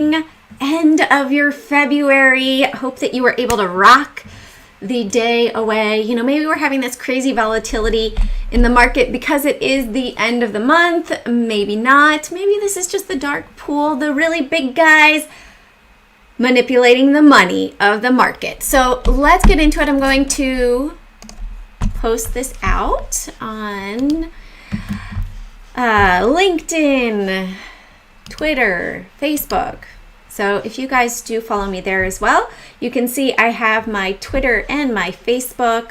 End of your February. Hope that you were able to rock the day away. You know, maybe we're having this crazy volatility in the market because it is the end of the month. Maybe not. Maybe this is just the dark pool, the really big guys manipulating the money of the market. So let's get into it. I'm going to post this out on LinkedIn, Twitter, Facebook. So if you guys do follow me there as well, you can see I have my Twitter and my Facebook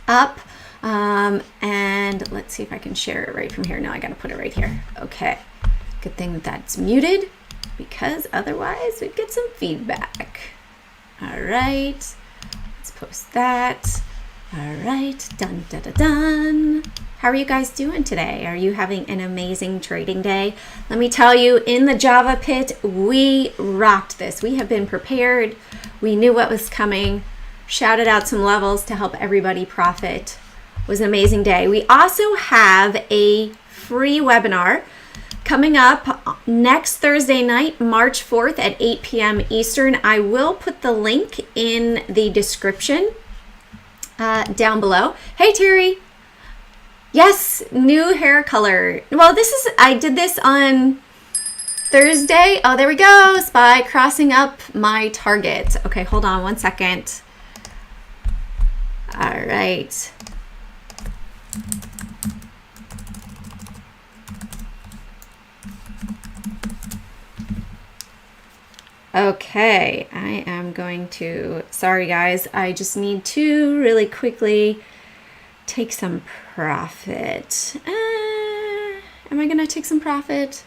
up. And let's see if I can share it right from here. No, I got to put it right here. Okay. Good thing that that's muted because otherwise we'd get some feedback. All right. Let's post that. All right. Done, done, done, done. How are you guys doing today? Are you having an amazing trading day? Let me tell you, in the Java pit, we rocked this. We have been prepared. We knew what was coming. Shouted out some levels to help everybody profit. It was an amazing day. We also have a free webinar coming up next Thursday night, March 4th at 8 p.m. Eastern. I will put the link in the description down below. Hey, Terry. Yes, new hair color. Well, I did this on Thursday. Oh, there we go. SPY crossing up my target. Okay, hold on one second. All right. Okay, I am going to, sorry guys, I just need to really quickly take some profit. Am I gonna take some profit?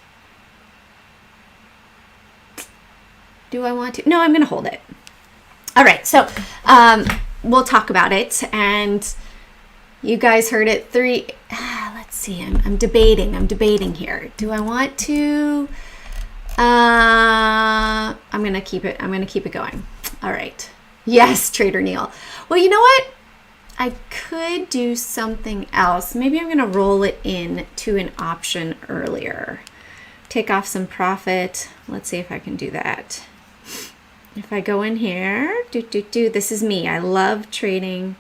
Do I want to? No, I'm gonna hold it. All right, so we'll talk about it. And you guys heard it let's see, I'm debating here. Do I want to? I'm gonna keep it going. All right. Yes, Trader Neil. Well, you know what? I could do something else. Maybe I'm gonna roll it in to an option earlier. Take off some profit. Let's see if I can do that. If I go in here, this is me. I love trading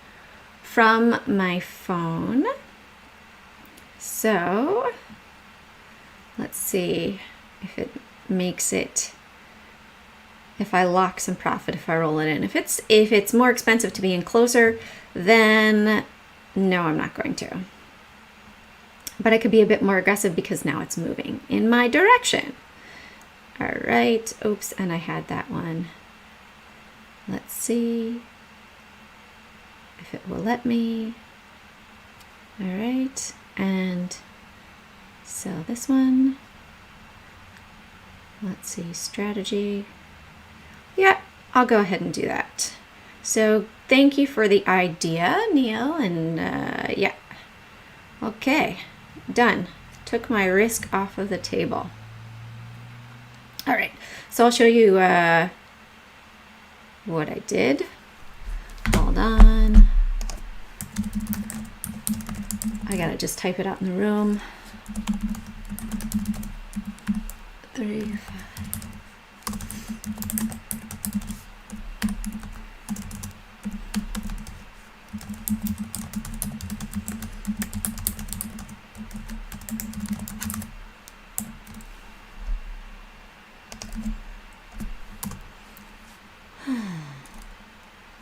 from my phone. So let's see if it makes it, if I lock some profit, if I roll it in. If it's more expensive to be in closer, then no, I'm not going to. But I could be a bit more aggressive because now it's moving in my direction. All right, oops, and I had that one. Let's see if it will let me. All right, and sell this one. Let's see, strategy. Yeah, I'll go ahead and do that. So thank you for the idea, Neil, and yeah. Okay, done. Took my risk off of the table. All right, so I'll show you what I did. Hold on. I gotta just type it out in the room. 3, 5.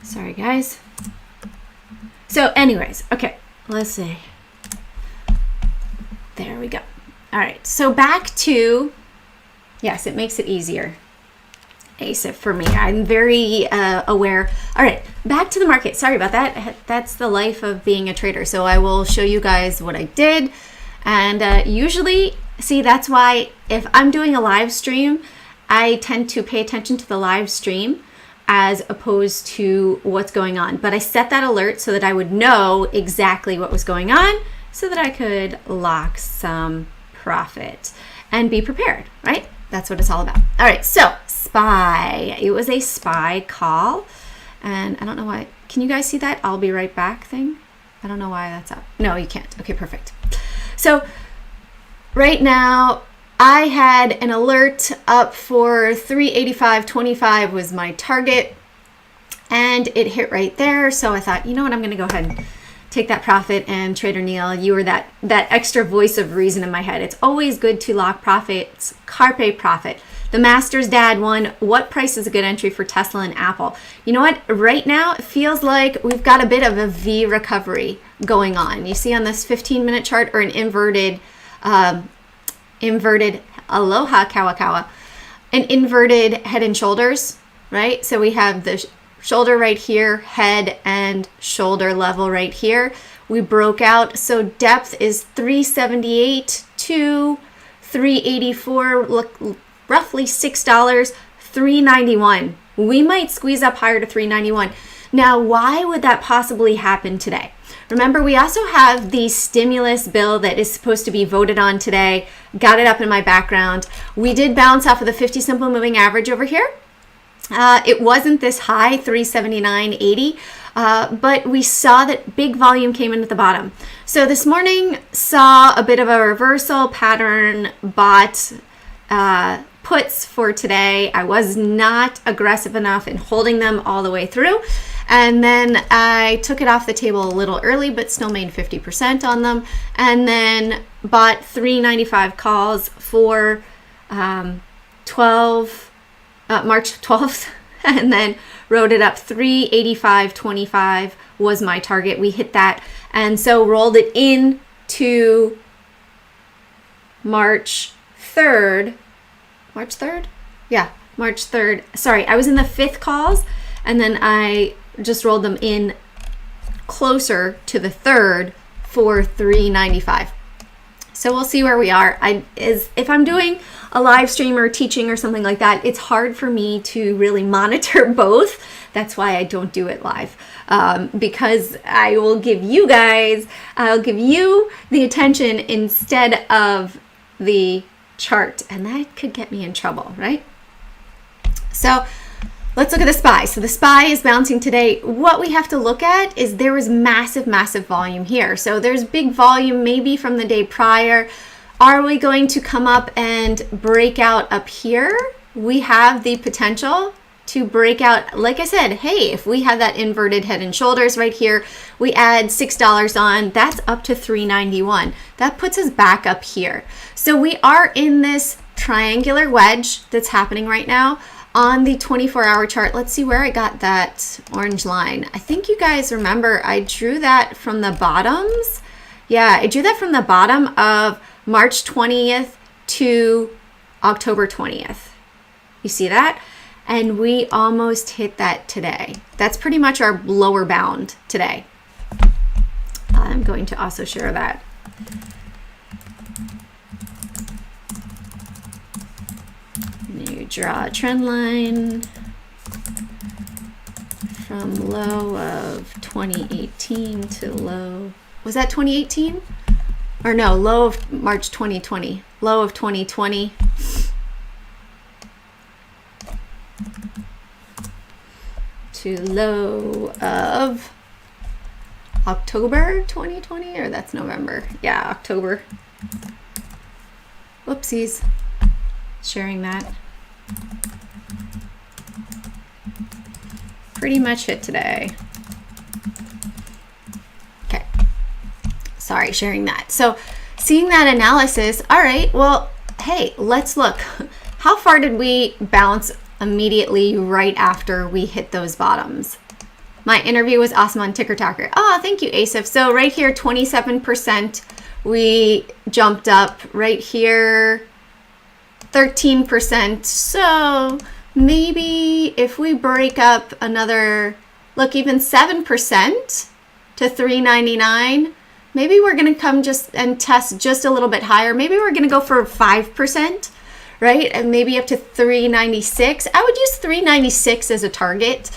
Sorry, guys. So anyways, okay, let's see. There we go. All right, so back to, yes, it makes it easier. ASIF for me. I'm very aware. All right, back to the market. Sorry about that. That's the life of being a trader. So I will show you guys what I did. And usually, see, that's why if I'm doing a live stream, I tend to pay attention to the live stream as opposed to what's going on. But I set that alert so that I would know exactly what was going on so that I could lock some profit and be prepared, right? That's what it's all about. All right, so SPY. It was a SPY call. And I don't know why. Can you guys see that I'll be right back thing? I don't know why that's up. No, you can't. Okay, perfect. So right now, I had an alert up for 385.25 was my target, and it hit right there. So I thought, you know what, I'm going to go ahead and take that profit. And Trader Neil, you were that extra voice of reason in my head. It's always good to lock profits, carpe profit. The master's dad won. What price is a good entry for Tesla and Apple? You know what? Right now, it feels like we've got a bit of a V recovery going on. You see on this 15-minute chart, or an inverted aloha kawa, an inverted head and shoulders, right? So we have the shoulder right here, head and shoulder level right here. We broke out. So depth is 378 to 384. Look, roughly $6, $391. We might squeeze up higher to $391. Now, why would that possibly happen today? Remember, we also have the stimulus bill that is supposed to be voted on today. Got it up in my background. We did bounce off of the 50 simple moving average over here. It wasn't this high, 379.80, but we saw that big volume came in at the bottom. So this morning saw a bit of a reversal pattern, bought puts for today. I was not aggressive enough in holding them all the way through. And then I took it off the table a little early, but still made 50% on them. And then bought 395 calls for March 12th. And then wrote it up. 385.25 was my target. We hit that. And so rolled it into March 3rd. March 3rd? Yeah, March 3rd. Sorry, I was in the 5th calls, and then I just rolled them in closer to the 3rd for 395. So we'll see where we are. If I'm doing a live stream or teaching or something like that, it's hard for me to really monitor both. That's why I don't do it live, because I'll give you the attention instead of the chart, and that could get me in trouble, right? So let's look at the SPY. So the SPY is bouncing today. What we have to look at is there was massive volume here. So there's big volume maybe from the day prior. Are we going to come up and break out up here? We have the potential to break out. Like I said, hey, if we have that inverted head and shoulders right here, we add $6 on, that's up to $391. That puts us back up here. So we are in this triangular wedge that's happening right now on the 24-hour chart. Let's see where I got that orange line. I think you guys remember I drew that from the bottoms. Yeah, I drew that from the bottom of March 20th to October 20th. You see that? And we almost hit that today. That's pretty much our lower bound today. I'm going to also share that. You draw a trend line from low of 2018 to low. Was that 2018? Or no, low of March 2020. Low of 2020. To low of October 2020, or that's November. Yeah, October. Whoopsies. Sharing that. Pretty much hit today. Okay. Sorry, sharing that. So seeing that analysis, all right, well, hey, let's look. How far did we bounce immediately right after we hit those bottoms? My interview was awesome on Ticker Talker. Oh, thank you, Asif. So right here, 27%, we jumped up. Right here, 13%. So maybe if we break up another, look, even 7% to 399, maybe we're going to come just and test just a little bit higher. Maybe we're going to go for 5%. Right? And maybe up to 396. I would use 396 as a target,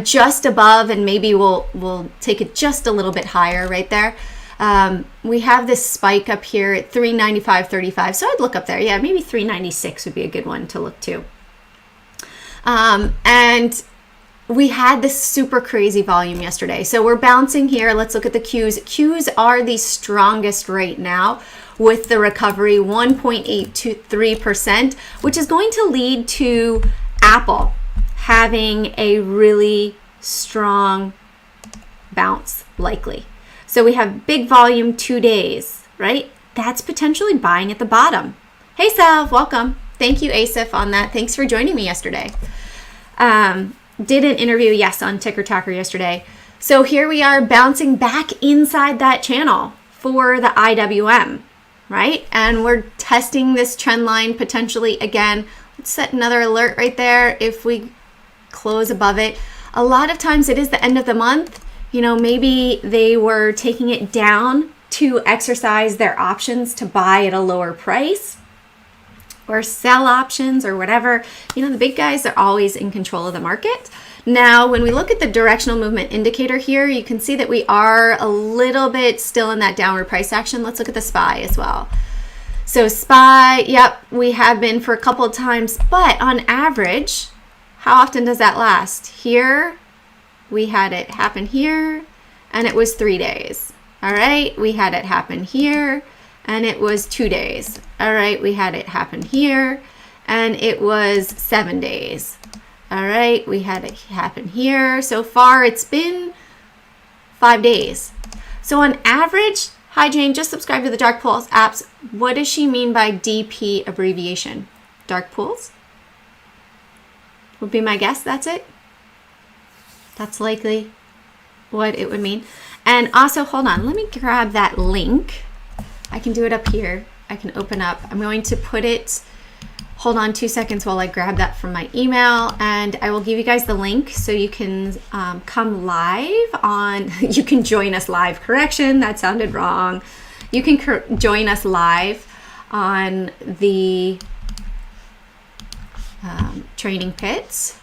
just above, and maybe we'll take it just a little bit higher right there. We have this spike up here at 395.35, so I'd look up there. Yeah, maybe 396 would be a good one to look to. And we had this super crazy volume yesterday. So we're bouncing here. Let's look at the Qs. Qs are the strongest right now. with the recovery, 1.823%, which is going to lead to Apple having a really strong bounce likely. So we have big volume 2 days, right? That's potentially buying at the bottom. Hey, Sav, welcome. Thank you, Asif, on that. Thanks for joining me yesterday. Did an interview, yes, on Ticker Talker yesterday. So here we are bouncing back inside that channel for the IWM, right? And we're testing this trend line potentially again. Let's set another alert right there if we close above it. A lot of times it is the end of the month. You know, maybe they were taking it down to exercise their options to buy at a lower price or sell options or whatever. You know, the big guys are always in control of the market. Now, when we look at the directional movement indicator here, you can see that we are a little bit still in that downward price action. Let's look at the SPY as well. So SPY, yep, we have been for a couple of times, but on average, how often does that last? Here, we had it happen here, and it was 3 days. All right, we had it happen here, and it was 2 days. All right, we had it happen here, and it was 7 days. All right, we had it happen here. So far, it's been 5 days. So on average, hi Jane, just subscribe to the Dark Pools apps. What does she mean by DP abbreviation? Dark Pools? Would be my guess, that's it. That's likely what it would mean. And also, hold on, let me grab that link. I can do it up here. I can open up. I'm going to put it, hold on 2 seconds while I grab that from my email, and I will give you guys the link so you can come live on, you can join us live. Correction, that sounded wrong. You can join us live on the training pits.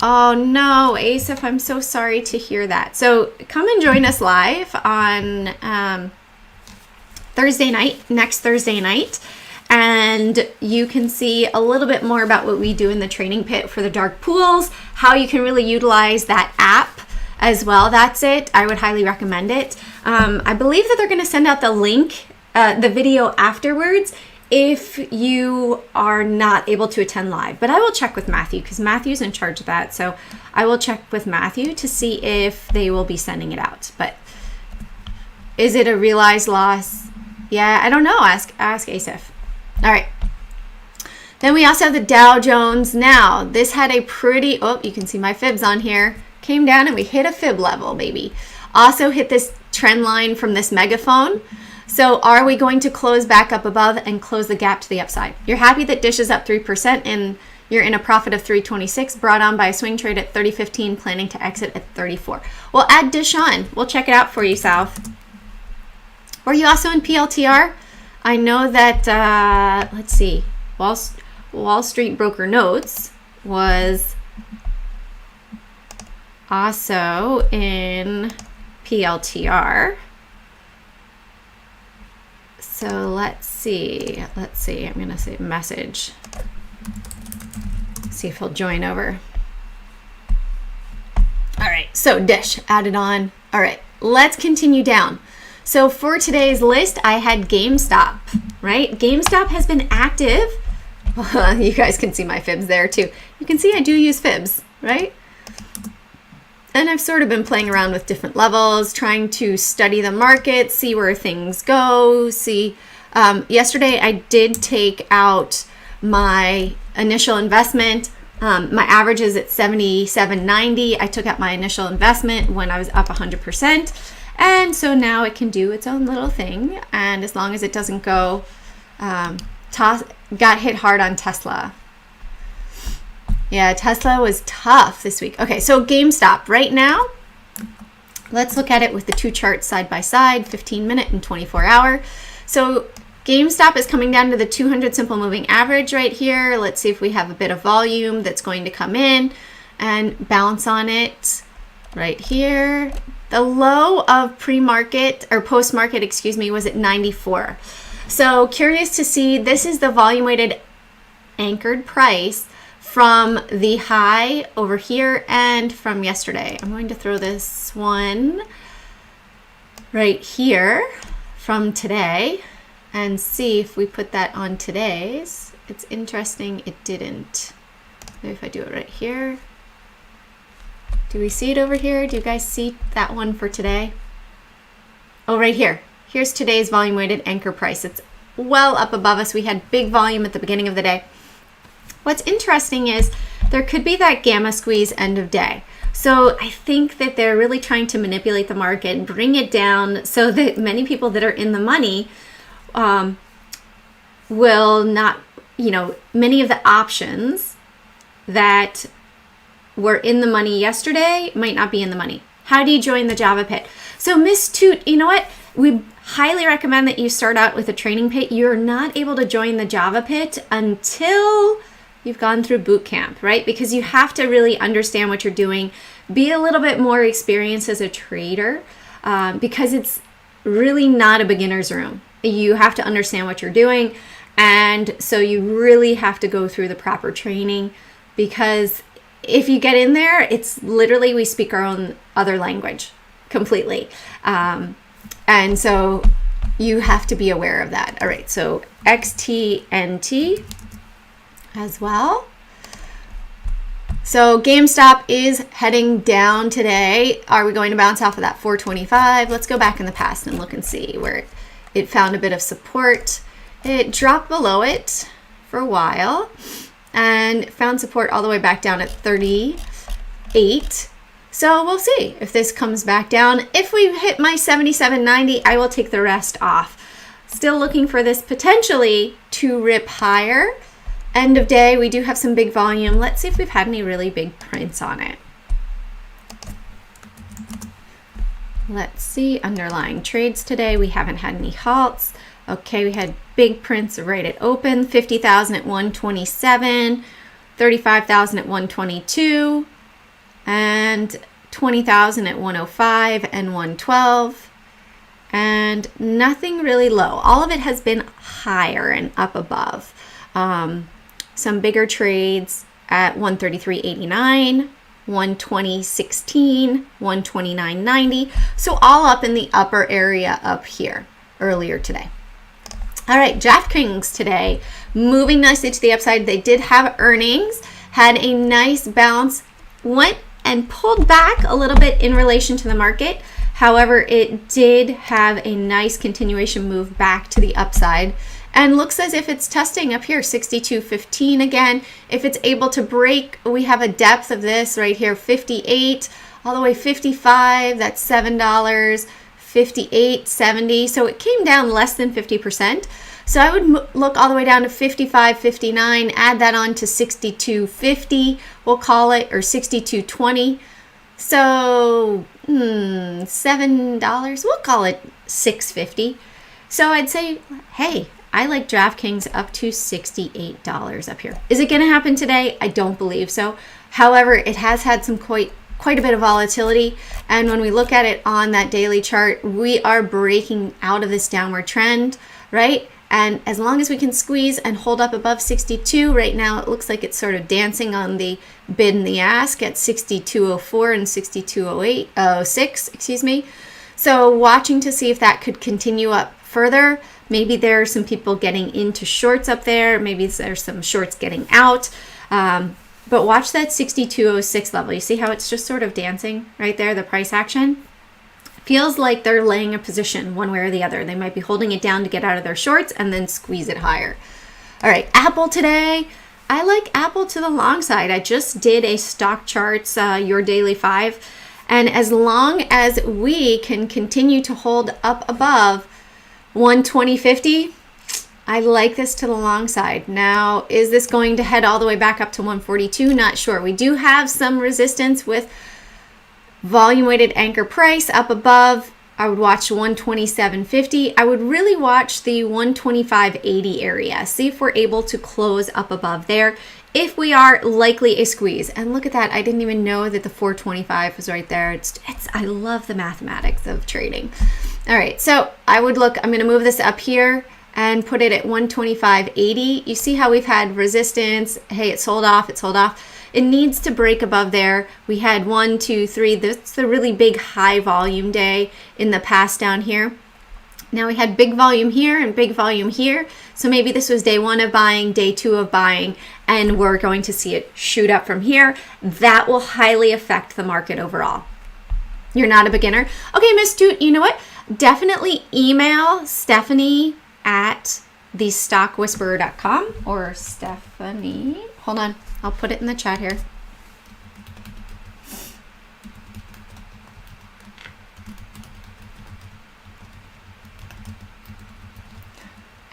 Oh no, Asif, I'm so sorry to hear that. So come and join us live on Thursday night, next Thursday night, and you can see a little bit more about what we do in the training pit for the dark pools, how you can really utilize that app as well. That's it. I would highly recommend it. I believe that they're going to send out the link, the video afterwards, if you are not able to attend live. But I will check with Matthew because Matthew's in charge of that. So I will check with Matthew to see if they will be sending it out. But is it a realized loss? Yeah, I don't know. Ask Asif. All right. Then we also have the Dow Jones. Now, this had a pretty, oh, you can see my fibs on here. Came down and we hit a fib level, baby. Also hit this trend line from this megaphone. So are we going to close back up above and close the gap to the upside? You're happy that Dish is up 3% and you're in a profit of 326, brought on by a swing trade at 30.15, planning to exit at 34. Well, add Dish on. We'll check it out for you, South. Were you also in PLTR? I know that, let's see, Wall Street Broker Notes was also in PLTR. So let's see, I'm gonna say message. See if he'll join over. All right, so Dish added on. All right, let's continue down. So for today's list, I had Gamestop, right? Gamestop has been active. You guys can see my fibs there too. You can see I do use fibs, right? And I've sort of been playing around with different levels, trying to study the market, see where things go, see. Yesterday, I did take out my initial investment. My average is at 77.90. I took out my initial investment when I was up 100%. And so now it can do its own little thing. And as long as it doesn't go, got hit hard on Tesla. Yeah, Tesla was tough this week. Okay, so GameStop right now, let's look at it with the two charts side by side, 15-minute and 24-hour. So GameStop is coming down to the 200 simple moving average right here. Let's see if we have a bit of volume that's going to come in and bounce on it right here. The low of pre-market or post-market, excuse me, was at 94. So curious to see, this is the volume weighted anchored price from the high over here and from yesterday. I'm going to throw this one right here from today and see if we put that on today's. It's interesting it didn't. Maybe if I do it right here. Do we see it over here? Do you guys see that one for today? Oh, right here. Here's today's volume weighted anchor price. It's well up above us. We had big volume at the beginning of the day. What's interesting is there could be that gamma squeeze end of day. So I think that they're really trying to manipulate the market, bring it down so that many people that are in the money will not, many of the options that were in the money yesterday might not be in the money. How do you join the Java pit? So Miss Toot, you know what? We highly recommend that you start out with a training pit. You're not able to join the Java pit until you've gone through boot camp, right? Because you have to really understand what you're doing, be a little bit more experienced as a trader, because it's really not a beginner's room. You have to understand what you're doing. And so you really have to go through the proper training, because if you get in there, it's literally we speak our own other language completely. And so you have to be aware of that. All right, so XTNT as well. So Gamestop is heading down today. Are we going to bounce off of that 425? Let's go back in the past and look and see where it found a bit of support. It dropped below it for a while and found support all the way back down at 38. So we'll see if this comes back down. If we hit my 77.90, I will take the rest off. Still looking for this potentially to rip higher. End of day, we do have some big volume. Let's see if we've had any really big prints on it. Let's see, underlying trades today. We haven't had any halts. Okay, we had big prints right at open, 50,000 at 127, 35,000 at 122, and 20,000 at 105 and 112, and nothing really low. All of it has been higher and up above. Some bigger trades at 133.89, 120.16, 129.90. So all up in the upper area up here earlier today. All right, DraftKings today moving nicely to the upside. They did have earnings, had a nice bounce, went and pulled back a little bit in relation to the market. However, it did have a nice continuation move back to the upside and looks as if it's testing up here, 62.15 again. If it's able to break, we have a depth of this right here, 58, all the way 55, that's $7, 58.70. So it came down less than 50%. So I would look all the way down to 55.59, add that on to 62.50, we'll call it, or 62.20. So $7, we'll call it $6.50. So I'd say, hey, I like DraftKings up to $68 up here. Is it going to happen today? I don't believe so. However, it has had some quite a bit of volatility. And when we look at it on that daily chart, we are breaking out of this downward trend, right? And as long as we can squeeze and hold up above 62, right now it looks like it's sort of dancing on the bid and the ask at 62.04 and 62.06, excuse me. So watching to see if that could continue up further. Maybe there are some people getting into shorts up there. Maybe there's some shorts getting out. But watch that 62.06 level. You see how it's just sort of dancing right there, the price action? Feels like they're laying a position one way or the other. They might be holding it down to get out of their shorts and then squeeze it higher. All right, Apple today. I like Apple to the long side. I just did a stock charts, your daily 5. And as long as we can continue to hold up above 120.50, I like this to the long side. Now, is this going to head all the way back up to 142? Not sure. We do have some resistance with volume weighted anchor price up above. I would watch 127.50. I would really watch the 125.80 area. See if we're able to close up above there. If we are, likely a squeeze. And look at that. I didn't even know that the 425 was right there. I love the mathematics of trading. All right, so I would look, I'm going to move this up here and put it at 125.80. You see how we've had resistance. Hey, it sold off, it sold off. It needs to break above there. We had 1, 2, 3. That's the really big high volume day in the past down here. Now we had big volume here and big volume here. So maybe this was day 1 of buying, day 2 of buying, and we're going to see it shoot up from here. That will highly affect the market overall. You're not a beginner. Okay, Miss Toot, you know what? Definitely email Stephanie at thestockwhisperer.com or Stephanie. Hold on, I'll put it in the chat here.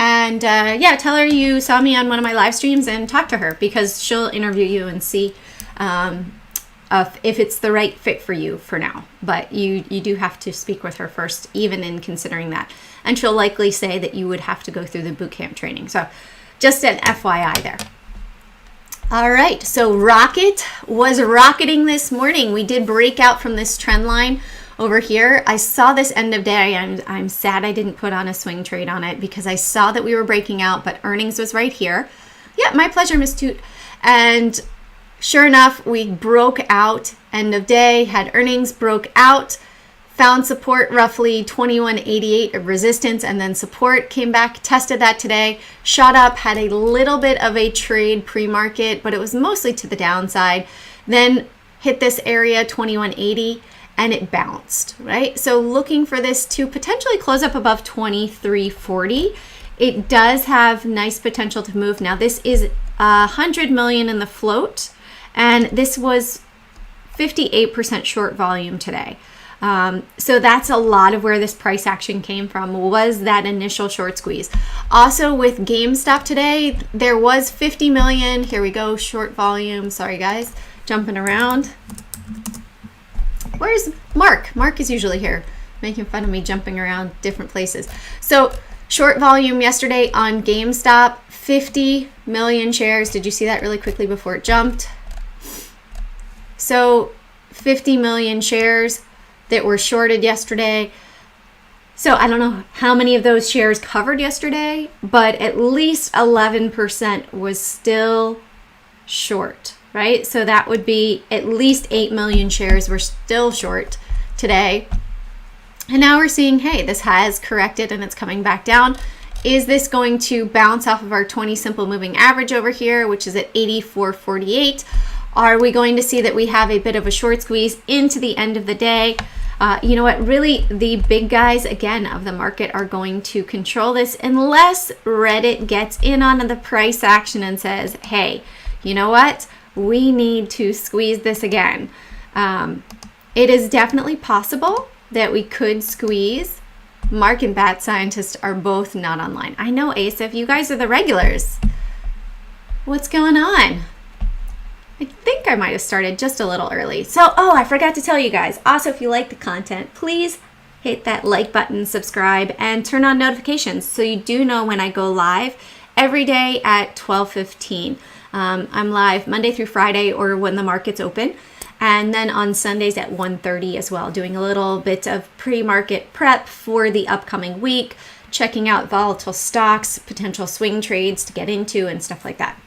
And yeah, tell her you saw me on one of my live streams and talk to her, because she'll interview you and see if it's the right fit for you for now. But you do have to speak with her first, even in considering that. And she'll likely say that you would have to go through the bootcamp training. So just an FYI there. All right, so Rocket was rocketing this morning. We did break out from this trend line over here. I saw this end of day. I'm sad I didn't put on a swing trade on it, because I saw that we were breaking out, but earnings was right here. Yeah, my pleasure, Miss Toot. And sure enough, we broke out end of day, had earnings, broke out, found support roughly 21.88 of resistance, and then support, came back, tested that today, shot up, had a little bit of a trade pre-market, but it was mostly to the downside, then hit this area 21.80 and it bounced, right? So looking for this to potentially close up above 23.40. It does have nice potential to move. Now this is 100 million in the float, and this was 58% short volume today. So that's a lot of where this price action came from, was that initial short squeeze. Also with Gamestop today, there was 50 million. Here we go, short volume. Sorry guys, jumping around. Where's Mark? Mark is usually here, making fun of me jumping around different places. So short volume yesterday on GameStop, 50 million shares. Did you see that really quickly before it jumped? So 50 million shares that were shorted yesterday. So I don't know how many of those shares covered yesterday, but at least 11% was still short, right? So that would be at least 8 million shares were still short today. And now we're seeing, hey, this has corrected and it's coming back down. Is this going to bounce off of our 20 simple moving average over here, which is at 84.48? Are we going to see that we have a bit of a short squeeze into the end of the day? You know what, really the big guys again of the market are going to control this unless Reddit gets in on the price action and says, hey, you know what, we need to squeeze this again. It is definitely possible that we could squeeze. Mark and Bat Scientist are both not online. I know, Asif, you guys are the regulars. What's going on? I think I might have started just a little early. So, oh, I forgot to tell you guys. Also, if you like the content, please hit that like button, subscribe, and turn on notifications so you do know when I go live every day at 12:15. I'm live Monday through Friday or when the market's open. And then on Sundays at 1:30 as well, doing a little bit of pre-market prep for the upcoming week, checking out volatile stocks, potential swing trades to get into and stuff like that.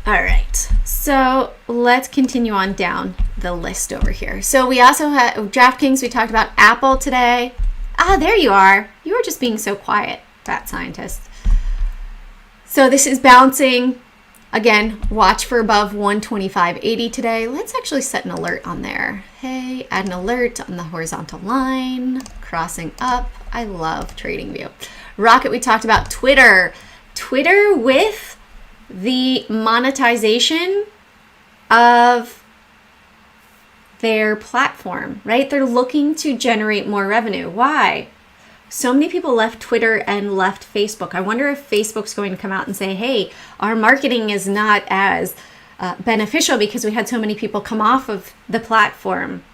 All right, so let's continue on down the list over here. So we also had DraftKings. We talked about Apple today. Ah, there you are. You were just being so quiet, Fat Scientist. So this is bouncing. Again, watch for above 125.80 today. Let's actually set an alert on there. Hey, add an alert on the horizontal line, crossing up. I love TradingView. Rocket, we talked about Twitter. Twitter with the monetization of their platform, right? They're looking to generate more revenue. Why? So many people left Twitter and left Facebook. I wonder if Facebook's going to come out and say, hey, our marketing is not as beneficial because we had so many people come off of the platform.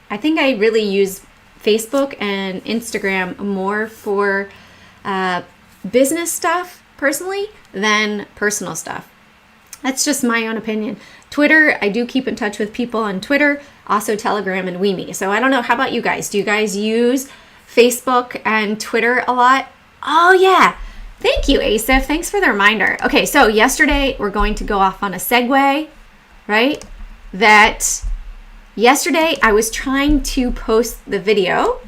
I think I really use Facebook and Instagram more for business stuff personally than personal stuff. That's just my own opinion. Twitter, I do keep in touch with people on Twitter, also Telegram and Weeme. So I don't know, how about you guys? Do you guys use Facebook and Twitter a lot? Oh yeah. Thank you, Asif. Thanks for the reminder. Okay, so yesterday we're going to go off on a segue, right? That yesterday I was trying to post the video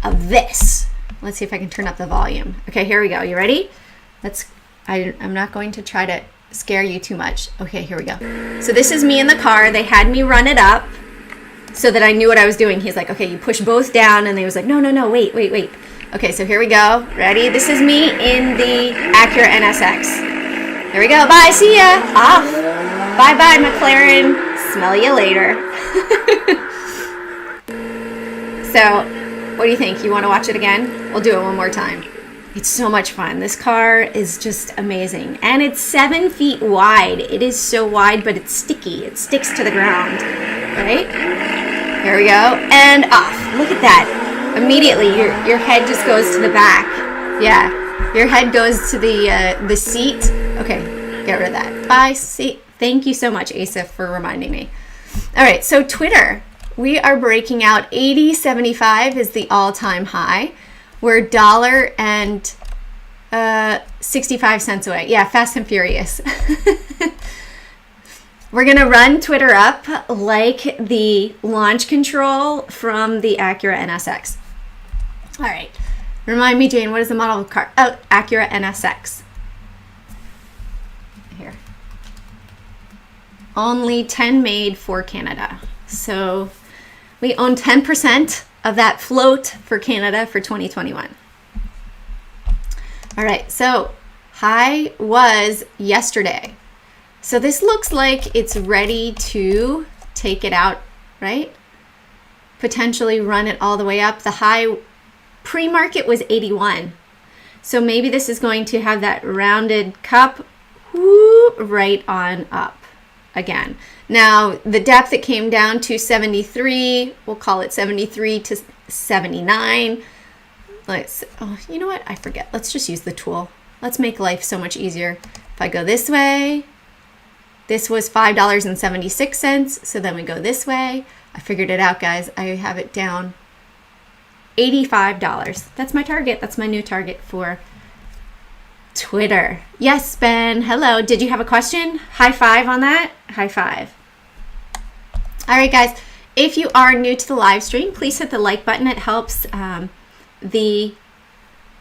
of this. Let's see if I can turn up the volume. Okay, here we go. You ready? I'm not going to try to scare you too much. Okay, here we go. So this is me in the car. They had me run it up so that I knew what I was doing. He's like, okay, you push both down. And they was like, no, wait. Okay, so here we go. Ready? This is me in the Acura NSX. Here we go. Bye. See ya. Off. Bye, McLaren. Smell you later. So, what do you think? You want to watch it again? We'll do it one more time. It's so much fun. This car is just amazing. And it's 7 feet wide. It is so wide, but it's sticky. It sticks to the ground. Right? Here we go. And off. Look at that. Immediately, your head just goes to the back. Yeah. Your head goes to the seat. Okay. Get rid of that. Bye. See. Thank you so much, Asif, for reminding me. All right. So Twitter. We are breaking out 80.75 is the all-time high. We're $1.65 away. Yeah, fast and furious. We're going to run Twitter up like the launch control from the Acura NSX. All right. Remind me, Jane, what is the model of the car? Oh, Acura NSX. Here. Only 10 made for Canada. So we own 10% of that float for Canada for 2021. All right, so high was yesterday. So this looks like it's ready to take it out, right? Potentially run it all the way up. The high pre-market was 81. So maybe this is going to have that rounded cup right on up again. Now, the depth, it came down to 73. We'll call it 73 to 79. You know what? I forget. Let's just use the tool. Let's make life so much easier. If I go this way, this was $5.76. So then we go this way. I figured it out, guys. I have it down $85. That's my target. That's my new target for Twitter. Yes, Ben. Hello. Did you have a question? High five on that. High five. All right, guys. If you are new to the live stream, please hit the like button. It helps the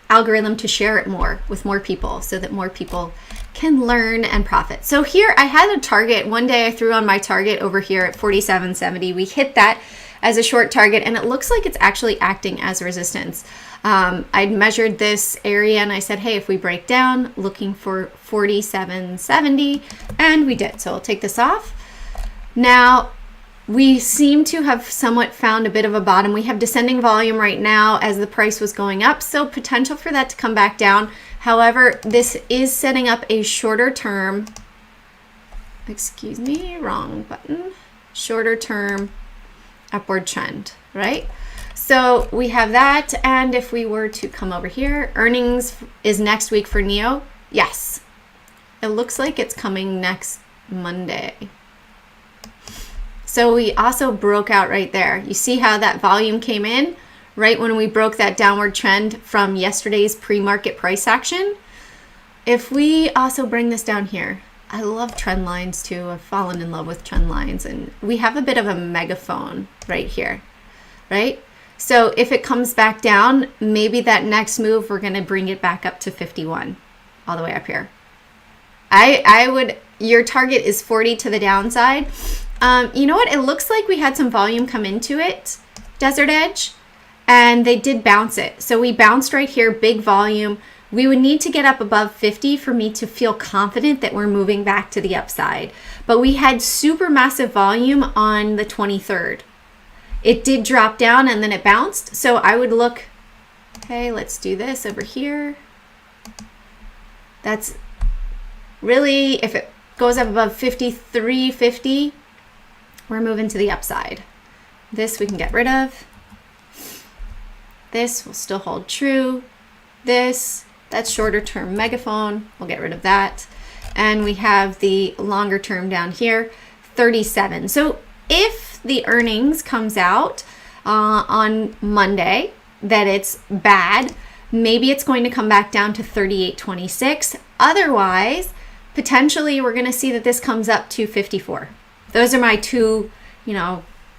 algorithm to share it more with more people so that more people can learn and profit. So here I had a target. One day I threw on my target over here at 47.70. We hit that as a short target, and it looks like it's actually acting as resistance. I'd measured this area and I said, hey, if we break down, looking for 47.70, and we did. So I'll take this off. Now, we seem to have somewhat found a bit of a bottom. We have descending volume right now as the price was going up, so potential for that to come back down. However, this is setting up a shorter term, excuse me, wrong button, shorter term upward trend, right? So we have that, and if we were to come over here, earnings is next week for NEO. Yes, it looks like it's coming next Monday. So we also broke out right there. You see how that volume came in right when we broke that downward trend from yesterday's pre-market price action. If we also bring this down here, I love trend lines too. I've fallen in love with trend lines, and we have a bit of a megaphone right here, right? So if it comes back down, maybe that next move, we're going to bring it back up to 51 all the way up here. Your target is 40 to the downside. You know what? It looks like we had some volume come into it, Desert Edge, and they did bounce it. So we bounced right here, big volume. We would need to get up above 50 for me to feel confident that we're moving back to the upside. But we had super massive volume on the 23rd. It did drop down and then it bounced. So I would look, okay, let's do this over here. That's really, if it goes up above 53.50, we're moving to the upside. This we can get rid of. This will still hold true. This, that's shorter term megaphone. We'll get rid of that. And we have the longer term down here, 37. So if the earnings comes out on Monday that it's bad, Maybe it's going to come back down to 38.26. Otherwise, potentially we're going to see that this comes up to 54. Those are my two,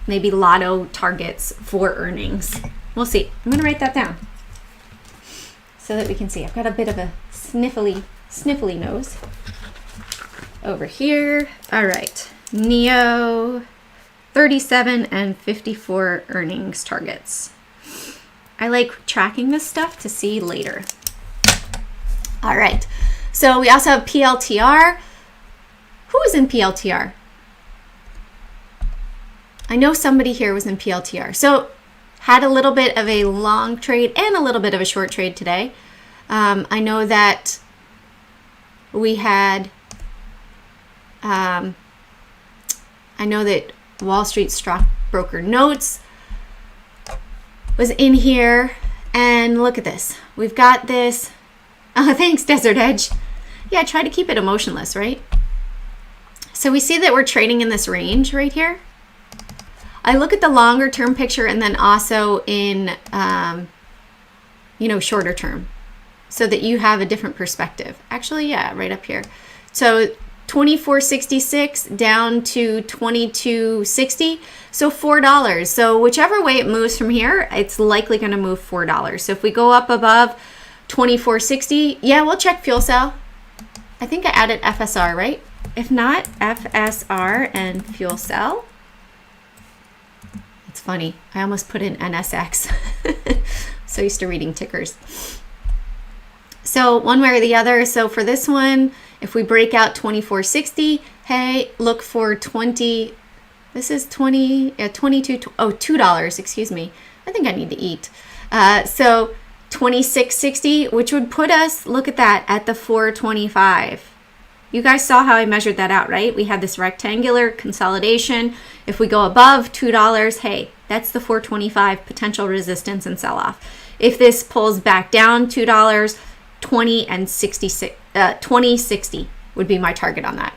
maybe lotto targets for earnings. We'll see. I'm going to write that down so that we can see. I've got a bit of a sniffly nose over here. All right. NEO 37 and 54 earnings targets. I like tracking this stuff to see later. All right. So we also have PLTR. Who was in PLTR? I know somebody here was in PLTR. So had a little bit of a long trade and a little bit of a short trade today. I know that we had, I know that Wall Street Stockbroker Notes was in here. And look at this. We've got this. Oh, thanks, Desert Edge. Yeah, try to keep it emotionless, right? So we see that we're trading in this range right here. I look at the longer term picture and then also in, shorter term so that you have a different perspective. Actually, yeah, right up here. So 24.66 down to 22.60, so $4. So whichever way it moves from here, it's likely going to move $4. So if we go up above 24.60, yeah, we'll check fuel cell. I think I added FSR, right? If not, FSR and fuel cell. It's funny. I almost put in NSX. So used to reading tickers. So one way or the other. So for this one, if we break out 24.60, hey, look for 20. This is 22. Oh, $2. Excuse me. I think I need to eat. So 26.60, which would put us, look at that, at the 425. You guys saw how I measured that out, right? We had this rectangular consolidation. If we go above $2, hey, that's the 425 potential resistance and sell-off. If this pulls back down $2, 20.60 would be my target on that.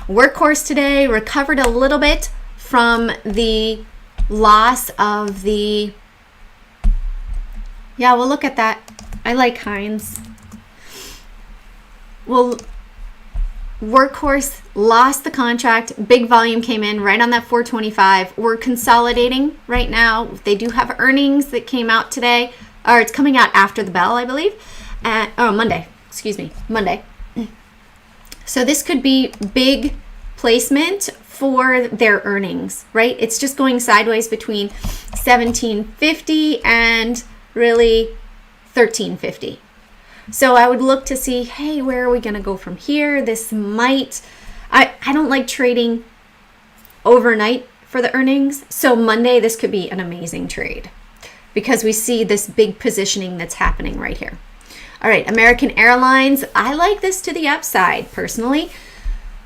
Workhorse today recovered a little bit from the loss of the, yeah, we'll look at that. I like Heinz. Well, Workhorse lost the contract. Big volume came in right on that 425. We're consolidating right now. They do have earnings that came out today, or it's coming out after the bell, I believe. Monday. Excuse me, Monday. So this could be big placement for their earnings, right? It's just going sideways between 1750 and really 1350. So I would look to see, hey, where are we going to go from here? This might, I don't like trading overnight for the earnings. So Monday, this could be an amazing trade because we see this big positioning that's happening right here. All right, American Airlines, I like this to the upside personally.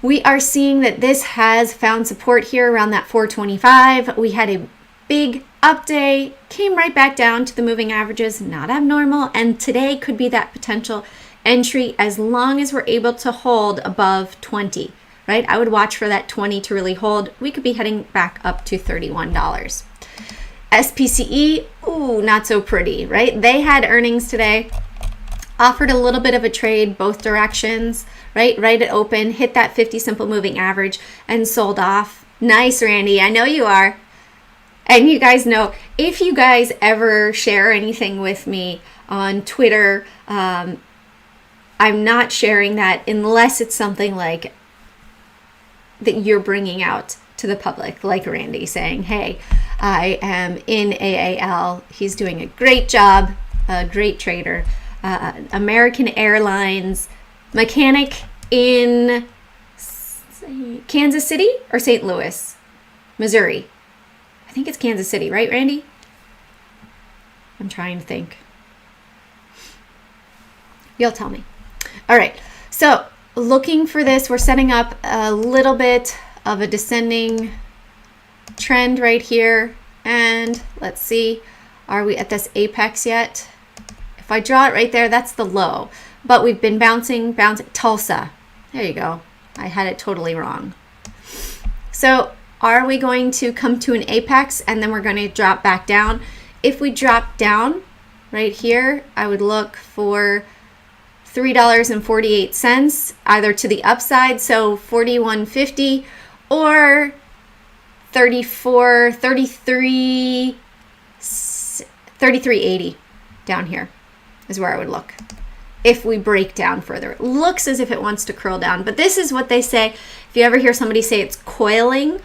We are seeing that this has found support here around that 425. We had a big up day, came right back down to the moving averages, not abnormal, and today could be that potential entry as long as we're able to hold above 20, right? I would watch for that 20 to really hold. We could be heading back up to $31. SPCE, ooh, not so pretty, right? They had earnings today, offered a little bit of a trade both directions, right? Right at open, hit that 50 simple moving average and sold off. Nice, Randy, I know you are. And you guys know, if you guys ever share anything with me on Twitter, I'm not sharing that unless it's something like that you're bringing out to the public, like Randy saying, hey, I am in AAL. He's doing a great job, a great trader. American Airlines mechanic in Kansas City or St. Louis, Missouri. I think it's Kansas City, right, Randy? I'm trying to think. You'll tell me. All right, so looking for this, we're setting up a little bit of a descending trend right here. And let's see, are we at this apex yet? If I draw it right there, that's the low. But we've been bouncing. Tulsa. There you go. I had it totally wrong. So are we going to come to an apex and then we're going to drop back down? If we drop down, right here, I would look for $3.48 either to the upside, so 41.50, or 33.80 down here is where I would look. If we break down further, it looks as if it wants to curl down, but this is what they say. If you ever hear somebody say it's coiling,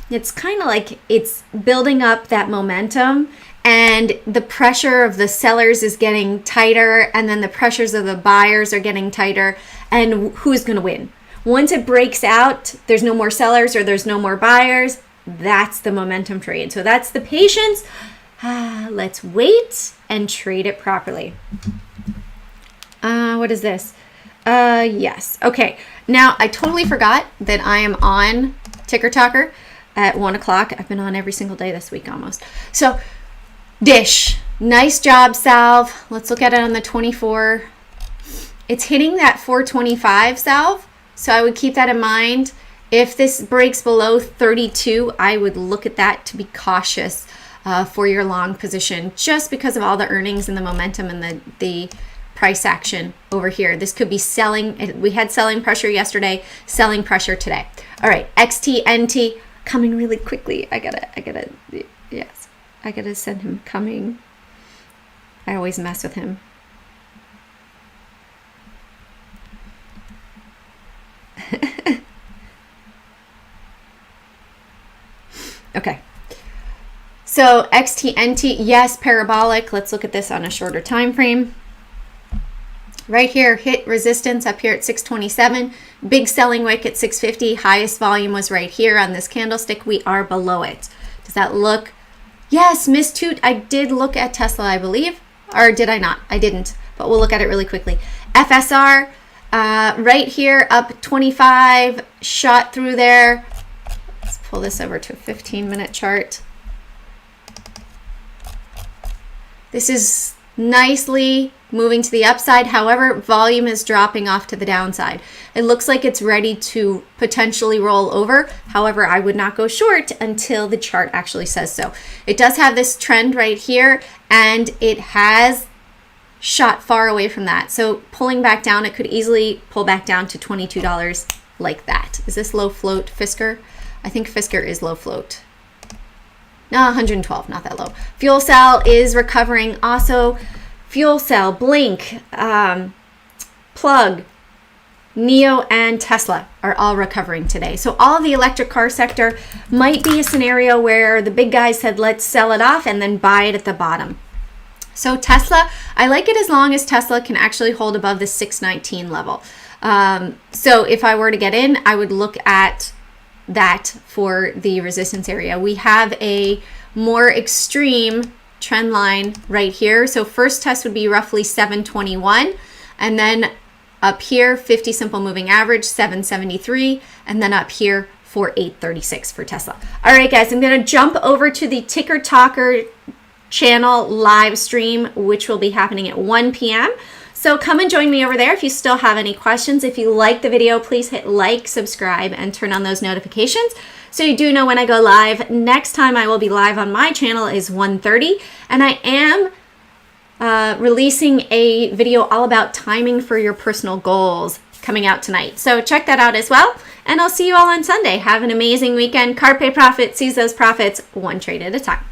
it's kind of like it's building up that momentum, and the pressure of the sellers is getting tighter, and then the pressures of the buyers are getting tighter, and who's going to win? Once it breaks out, there's no more sellers or there's no more buyers. That's the momentum trade. So that's the patience. Let's wait and trade it properly. What is this? Yes. Okay. Now, I totally forgot that I am on Ticker Talker at 1 o'clock. I've been on every single day this week almost. So, Dish. Nice job, Salve. Let's look at it on the 24. It's hitting that 425, Salve. So, I would keep that in mind. If this breaks below 32, I would look at that to be cautious for your long position, just because of all the earnings and the momentum and the price action over here. This could be selling. We had selling pressure yesterday, selling pressure today. All right, XTNT coming really quickly. I gotta send him coming. I always mess with him. Okay. So XTNT, yes, parabolic. Let's look at this on a shorter time frame. Right here, hit resistance up here at 627. Big selling wick at 650. Highest volume was right here on this candlestick. We are below it. Does that look? Yes, Miss Toot, I did look at Tesla, I believe. Or did I not? I didn't, but we'll look at it really quickly. FSR, right here, up 25, shot through there. Let's pull this over to a 15-minute chart. This is nicely moving to the upside. However, volume is dropping off to the downside. It looks like it's ready to potentially roll over. However, I would not go short until the chart actually says so. It does have this trend right here, and it has shot far away from that. So pulling back down, it could easily pull back down to $22 like that. Is this low float Fisker? I think Fisker is low float. No, 112, not that low. Fuel cell is recovering also. Fuel cell, Blink, Plug, NIO, and Tesla are all recovering today. So all of the electric car sector might be a scenario where the big guys said, let's sell it off and then buy it at the bottom. So Tesla, I like it as long as Tesla can actually hold above the 619 level. So if I were to get in, I would look at that for the resistance area. We have a more extreme trend line right here. So first test would be roughly 721, and then up here 50 simple moving average 773, and then up here for 836 for Tesla. All right, guys, I'm going to jump over to the Ticker Talker channel live stream, which will be happening at 1 p.m. So come and join me over there if you still have any questions. If you like the video, please hit like, subscribe, and turn on those notifications so you do know when I go live. Next time I will be live on my channel is 1:30, and I am releasing a video all about timing for your personal goals coming out tonight. So check that out as well, and I'll see you all on Sunday. Have an amazing weekend. Carpe profit, seize those profits, one trade at a time.